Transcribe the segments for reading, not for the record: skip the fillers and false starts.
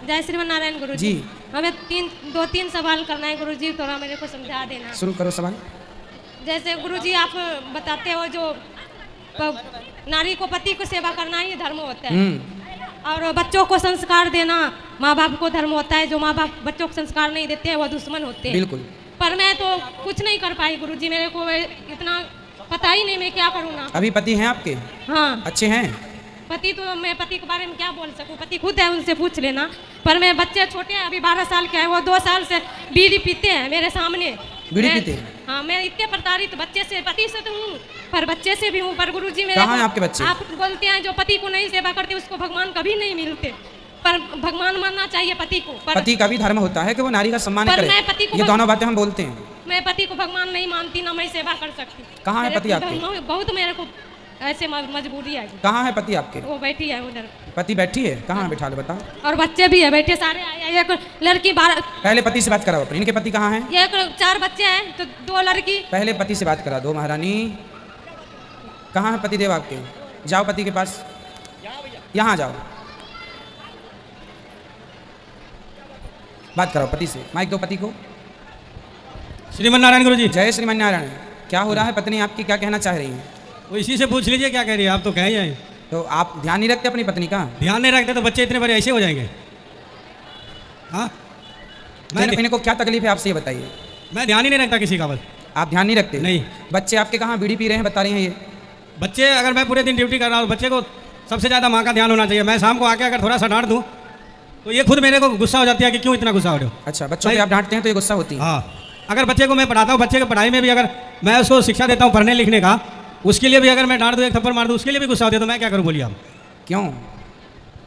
जय श्रीमान नारायण गुरु जी। हमें दो तीन सवाल करना है गुरु जी, थोड़ा मेरे को समझा देना। शुरू करो सवाल। जैसे गुरु जी आप बताते हो जो नारी को पति को सेवा करना ही धर्म होता है, और बच्चों को संस्कार देना माँ बाप को धर्म होता है। जो माँ बाप बच्चों को संस्कार नहीं देते हैं वो दुश्मन होते हैं। बिल्कुल। पर मैं तो कुछ नहीं कर पाई गुरु जी, मेरे को इतना पता ही नहीं मैं क्या करूँ ना। अभी पति हैं आपके? हाँ अच्छे हैं। पति तो मैं पति के बारे में क्या बोल सकूं, पति खुद है, उनसे पूछ लेना। पर मैं बच्चे छोटे हैं, अभी 12 साल के हैं, वो 2 साल से बीड़ी पीते हैं मेरे सामने। बीड़ी पीते हैं? हाँ, मैं इतने प्रताड़ित बच्चे से, पति से तो हूँ पर बच्चे से भी हूँ। पर गुरुजी मेरे कहाँ हैं आपके बच्चे? आप बोलते हैं जो पति को नहीं सेवा करते उसको भगवान कभी नहीं मिलते, पर भगवान मानना चाहिए पति को। पति का भी धर्म होता है कि वो नारी का सम्मान करे। मैं पति को ये दोनों बातें हम बोलते हैं। मैं पति को भगवान नहीं मानती ना मैं सेवा कर सकती। कहाँ है पति आपके? बहुत मेरे को ऐसे मजबूरी है। कहाँ है पति आपके? वो बैठी है उधर। पति बैठी है? कहाँ बैठा लो बताओ। और बच्चे भी है बैठे सारे आए। एक लड़की 12। पहले पति से बात कराओ अपने। इनके पति कहाँ हैं? ये 4 बच्चे हैं तो 2 लड़की। पहले पति से बात करा दो महारानी। कहाँ है पति देव आपके? जाओ पति के पास, यहाँ जाओ, बात कराओ पति से। माइक दो पति को। श्रीमन नारायण गुरु जी। जय श्रीमन नारायण। क्या हो रहा है? पत्नी आपकी क्या कहना चाह रही है? वो इसी से पूछ लीजिए क्या कह रही है। आप तो कह ही आए। तो आप ध्यान नहीं रखते अपनी पत्नी का? ध्यान नहीं रखते तो बच्चे इतने बड़े ऐसे हो जाएंगे। हाँ, इनको क्या तकलीफ है आपसे ये बताइए। मैं ध्यान ही नहीं रखता किसी का। बस आप ध्यान नहीं रखते? नहीं। बच्चे आपके कहाँ बीड़ी पी रहे हैं बता रही हैं ये? बच्चे, अगर मैं पूरे दिन ड्यूटी कर रहा हूँ, बच्चे को सबसे ज़्यादा माँ का ध्यान होना चाहिए। मैं शाम को आके अगर थोड़ा सा डांट दूँ तो ये खुद मेरे को गुस्सा हो जाती है कि क्यों इतना गुस्सा हो रहे हो। अच्छा, बच्चों को आप डांटते हैं तो ये गुस्सा होती है? हाँ, अगर बच्चे को मैं पढ़ाता हूँ, बच्चे की पढ़ाई में भी अगर मैं उसको शिक्षा देता हूँ पढ़ने लिखने का, उसके लिए भी अगर मैं डांट दूँ, एक थप्पड़ मार दूँ, उसके लिए भी गुस्सा होती है। तो मैं क्या करूँ बोलिए आप? क्यों?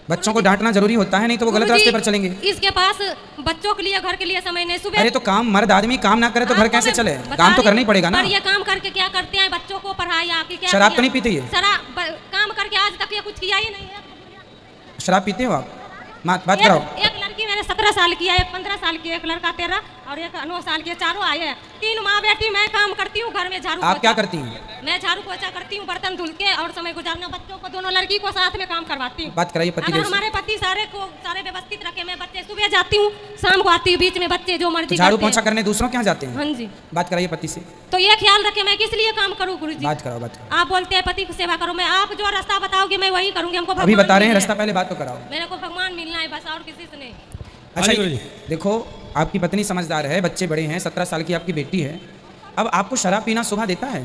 बच्चों को डांटना जरूरी होता है, नहीं तो वो गलत रास्ते पर चलेंगे। इसके पास बच्चों के लिए घर के लिए समय नहीं। सुबह अरे तो काम, मर्द आदमी काम ना करे तो घर कैसे चले? काम तो करना ही पड़ेगा ना। पर ये काम करके क्या करते हैं? बच्चों को पढ़ाई आके क्या? शराब तो नहीं पीते? ये शराब काम करके आज तक ये कुछ किया ही नहीं है। शराब पीते हो आप? बात कराओ। एक लड़की मेरे 17 साल की है, एक 15 साल की, एक लड़का 13 और एक 9 साल की, 4 आए हैं। 3 माँ बेटी। मैं काम करती हूँ घर में, झाड़ू। आप क्या करती हैं? मैं झाड़ू पोछा करती हूँ, बर्तन धुल के और समय गुजारना। बच्चों को, दोनों लड़की को साथ में काम करवाती हूँ। बात कराइए पति। अगर हमारे पति सारे व्यवस्थित रखे, मैं बच्चे सुबह जाती हूँ, शाम को आती हूँ, बीच में बच्चे जो मर्जी। झाड़ू पोछा करने दूसरों के यहाँ जाते हैं? हाँ जी। बात कराइए पति से। तो ये ख्याल रखे मैं किस लिए काम करूँ गुरुजी? बात कराओ, बात कराओ। आप बोलते हैं पति की सेवा करो, मैं आप जो रास्ता बताओगे मैं वही करूँगी। हमको अभी बता रहे हैं रास्ता, पहले बात तो कराओ। मेरे को भगवान मिलना है बस, और किसी से नहीं। अच्छा देखो, आपकी पत्नी समझदार है, बच्चे बड़े हैं, 17 साल की आपकी बेटी है। अब आपको शराब पीना शोभा देता है?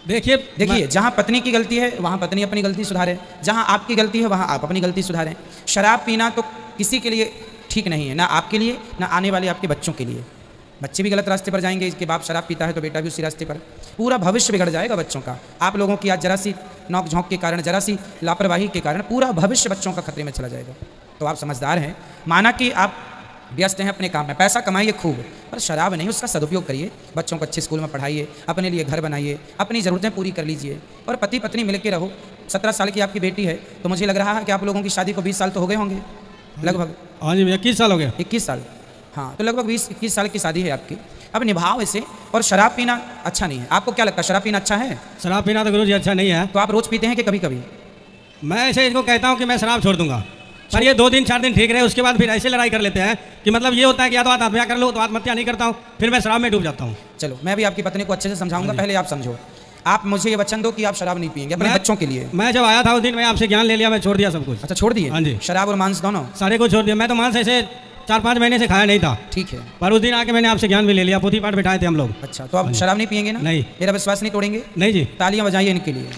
देखिए, जहाँ पत्नी की गलती है वहाँ पत्नी अपनी गलती सुधारे, जहाँ आपकी गलती है वहाँ आप अपनी गलती सुधारें। शराब पीना तो किसी के लिए ठीक नहीं है, ना आपके लिए ना आने वाले आपके बच्चों के लिए। बच्चे भी गलत रास्ते पर जाएंगे। इसके बाप शराब पीता है तो बेटा भी उसी रास्ते पर। पूरा भविष्य बिगड़ जाएगा बच्चों का। आप लोगों की आज जरा सी नोक झोंक के कारण, जरा सी लापरवाही के कारण पूरा भविष्य बच्चों का खतरे में चला जाएगा। तो आप समझदार हैं, माना कि आप व्यस्त हैं अपने काम में, पैसा कमाइए खूब, पर शराब नहीं, उसका सदुपयोग करिए। बच्चों को अच्छे स्कूल में पढ़ाइए, अपने लिए घर बनाइए, अपनी ज़रूरतें पूरी कर लीजिए और पति पत्नी मिल के रहो। 17 साल की आपकी बेटी है तो मुझे लग रहा है कि आप लोगों की शादी को 20 साल तो हो गए होंगे लगभग। हाँ जी, 21 साल हो गया। 21 साल, हाँ, तो लगभग 20-21 साल की शादी है आपकी। अब निभाओ इसे। और शराब पीना अच्छा नहीं है। आपको क्या लगता है, शराब पीना अच्छा है? शराब पीना तो गुरु जी अच्छा नहीं है। तो आप रोज़ पीते हैं कि कभी कभी? मैं ऐसे इसको कहता हूँ कि मैं शराब छोड़ दूंगा, पर ये 2 दिन 4 दिन ठीक रहे, उसके बाद फिर ऐसे लड़ाई कर लेते हैं कि मतलब ये होता है कि या तो आत्महत्या कर लो, तो आत्महत्या नहीं करता हूँ, फिर मैं शराब में डूब जाता हूँ। चलो, मैं भी आपकी पत्नी को अच्छे से समझाऊंगा, पहले आप समझो। आप मुझे ये वचन दो कि आप शराब नहीं पिएंगे अपने बच्चों के लिए। मैं जब आया था उस दिन मैं आपसे ज्ञान ले लिया, मैं छोड़ दिया सब कुछ। अच्छा, छोड़ दिए? हाँ जी। शराब और मांस दोनों? सारे को छोड़ दिया। मैं तो मांस ऐसे 4-5 महीने से खाया नहीं था। ठीक है। पर उस दिन आके मैंने आपसे ज्ञान भी ले लिया, पोथी पाठ बैठाए थे हम लोग। अच्छा, तो आप शराब नहीं पिएंगे ना? नहीं। मेरा विश्वास नहीं तोड़ेंगे? नहीं जी। तालियां बजाइए इनके लिए।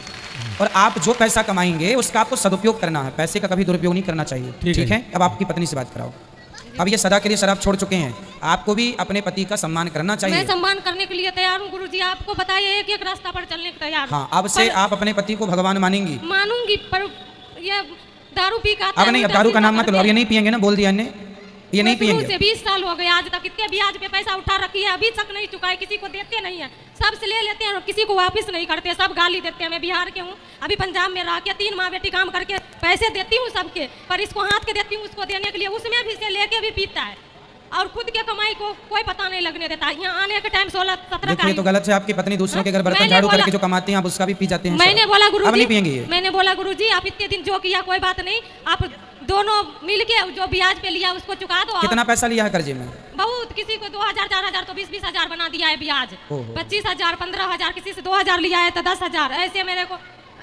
और आप जो पैसा कमाएंगे उसका आपको सदुपयोग करना है, पैसे का कभी दुरुपयोग नहीं करना चाहिए। ठीक है। अब आपकी पत्नी से बात कराओ। अब ये सदा के लिए शराब छोड़ चुके हैं, आपको भी अपने पति का सम्मान करना चाहिए। मैं सम्मान करने के लिए तैयार हूँ गुरुजी, आपको बताइए एक एक रास्ता पर चलने के तैयार। हाँ, अब से आप अपने पति को भगवान मानेंगी? मानूंगी, पर ये दारू पी का अब नहीं, अब दारू का नाम मत लो। अब ये नहीं पियेंगे ना, बोल दिया इन्हें, ये नहीं पियेंगे। से 20 साल हो गए आज तक, इतने ब्याज पे पैसा उठा रखी है, अभी तक नहीं चुका है, किसी को देते नहीं है, सबसे ले लेते हैं और किसी को वापस नहीं करते, सब गाली देते हैं। मैं बिहार के हूँ, अभी पंजाब में रह के 3 माँ बेटी काम करके पैसे देती हूँ सबके, पर इसको हाथ के देती हूँ उसको देने के लिए, उसमें भी से लेके भी पीता है। और खुद के कमाई को कोई पता नहीं लगने देता। यहाँ आने के टाइम 16-17 देखिए तो गलत है, आपकी पत्नी दूसरों के घर बर्तन मैंने झाड़ू बोला- करके जो कमाती हैं आप उसका भी पी जाते हैं। मैंने बोला अब नहीं गुरुजी, पियेंगे ये। मैंने बोला गुरुजी आप इतने दिन जो किया कोई बात नहीं, आप दोनों मिलके जो ब्याज पे लिया उसको चुका दो। कितना पैसा लिया है कर्जे में? बहुत, किसी को 2000 4000 तो 20-20 हजार बना दिया है ब्याज, ओहो। 25,000 15,000, किसी से 2000 लिया है तो 10,000, ऐसे मेरे को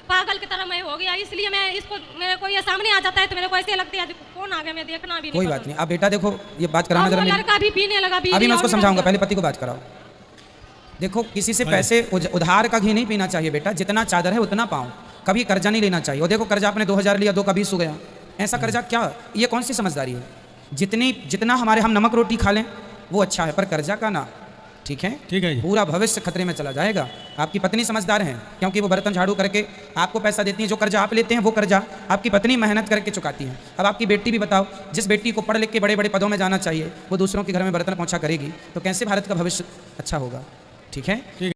पागल की तरह मैं हो गया। इसलिए मैं इसको, मेरे को ये सामने आ जाता है तो मेरे को ऐसे लगती है कौन आ गया, मैं देखना भी नहीं। कोई बात नहीं। अब बेटा देखो ये बात कराना और जरा वो मेरी। लड़का भी पीने लगा बीड़ी। अभी मैं उसको और समझाऊंगा, लड़का- पहले पति को बात कराओ। देखो किसी से पैसे उधार का घी नहीं पीना चाहिए बेटा, जितना चादर है उतना पाओ, कभी कर्जा नहीं लेना चाहिए। और देखो कर्जा आपने 2000 लिया, 2 का 20 हो गया, ऐसा कर्जा क्या, ये कौन सी समझदारी है? जितना हमारे हम नमक रोटी खा लें वो अच्छा है, पर कर्जा का ना, ठीक है? ठीक है जी। पूरा भविष्य खतरे में चला जाएगा। आपकी पत्नी समझदार है क्योंकि वो बर्तन झाड़ू करके आपको पैसा देती है। जो कर्जा आप लेते हैं वो कर्जा आपकी पत्नी मेहनत करके चुकाती है। अब आपकी बेटी भी बताओ, जिस बेटी को पढ़ लिख के बड़े बड़े पदों में जाना चाहिए वो दूसरों के घर में बर्तन पहुंचा करेगी तो कैसे भारत का भविष्य अच्छा होगा? ठीक है।